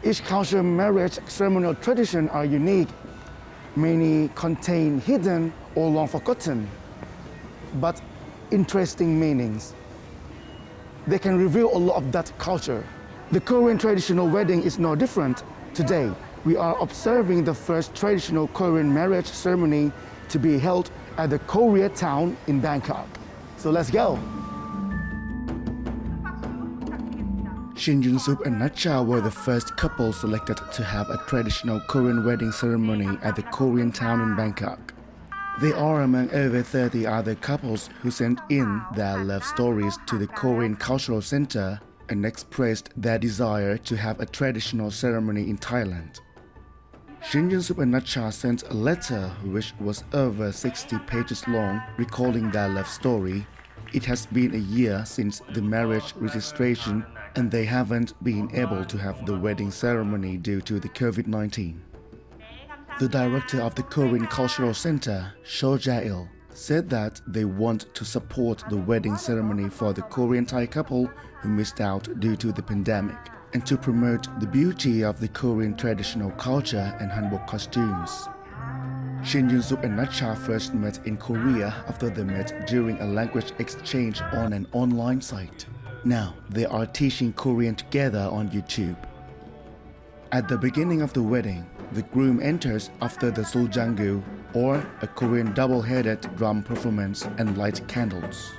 Each cultural marriage ceremonial tradition are unique. Many contain hidden or long forgotten, but interesting meanings. They can reveal a lot of that culture. The Korean traditional wedding is no different. Today, we are observing the first traditional Korean marriage ceremony to be held at the Korea town in Bangkok. So let's go. Shin Yun-sup and Natcha were the first couple selected to have a traditional Korean wedding ceremony at the Korean town in Bangkok. They are among over 30 other couples who sent in their love stories to the Korean Cultural Center and expressed their desire to have a traditional ceremony in Thailand. Shin Yun-sup and Natcha sent a letter which was over 60 pages long recalling their love story. It has been a year since the marriage registration and they haven't been able to have the wedding ceremony due to the COVID-19. The director of the Korean Cultural Center, Cho Jae-il, said that they want to support the wedding ceremony for the Korean Thai couple who missed out due to the pandemic and to promote the beauty of the Korean traditional culture and hanbok costumes. Shin Yun-sup and Natcha first met in Korea after they met during a language exchange on an online site. Now, they are teaching Korean together on YouTube. At the beginning of the wedding, the groom enters after the Soljangu, or a Korean double-headed drum performance and light candles.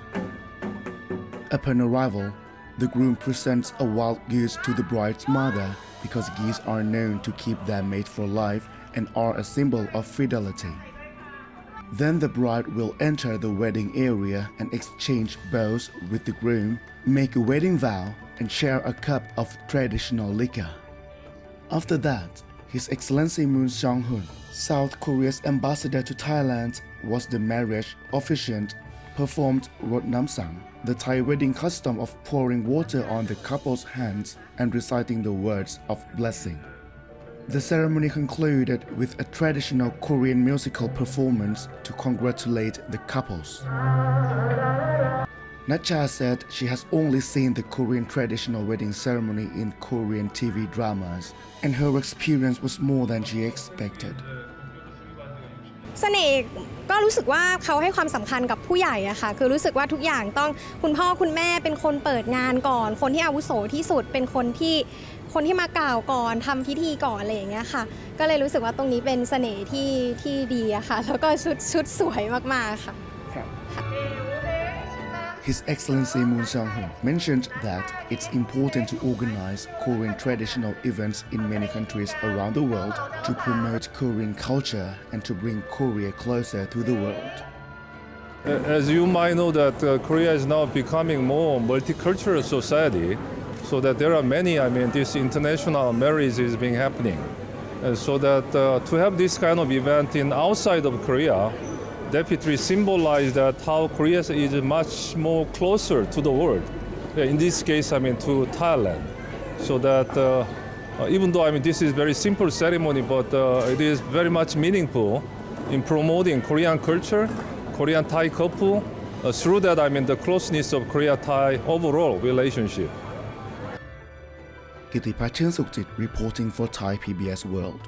Upon arrival, the groom presents a wild goose to the bride's mother because geese are known to keep their mate for life and are a symbol of fidelity. Then the bride will enter the wedding area and exchange bows with the groom, make a wedding vow, and share a cup of traditional liquor. After that, His Excellency Moon Jong-hun, South Korea's ambassador to Thailand, was the marriage officiant, performed Rot Nam Sang, the Thai wedding custom of pouring water on the couple's hands and reciting the words of blessing. The ceremony concluded with a traditional Korean musical performance to congratulate the couples. Natcha said she has only seen the Korean traditional wedding ceremony in Korean TV dramas, and her experience was more than she expected. เสน่ห์ก็รู้สึกว่าเขาให้ความสำคัญกับผู้ใหญ่อะค่ะคือรู้สึกว่าทุกอย่างต้องคุณพ่อคุณแม่เป็นคนเปิดงานก่อนคนที่อาวุโสที่สุดเป็นคนที่มากล่าวก่อนทำพิธีก่อนอะไรอย่างเงี้ยค่ะก็เลยรู้สึกว่าตรงนี้เป็นเสน่ห์ที่ดีอะค่ะแล้วก็ชุดสวยมากๆค่ะ His Excellency Moon Jong-hun mentioned that it's important to organize Korean traditional events in many countries around the world to promote Korean culture and to bring Korea closer to the world. As you might know that Korea is now becoming more multicultural society, so that there are many, this international marriage is being happening. So that to have this kind of event in outside of Korea definitely symbolize that how Korea is much more closer to the world. In this case, to Thailand. So that even though this is very simple ceremony, but it is very much meaningful in promoting Korean culture, Korean Thai couple, through that the closeness of Korea-Thai overall relationship. Kitipat Chen Sukjit reporting for Thai PBS World.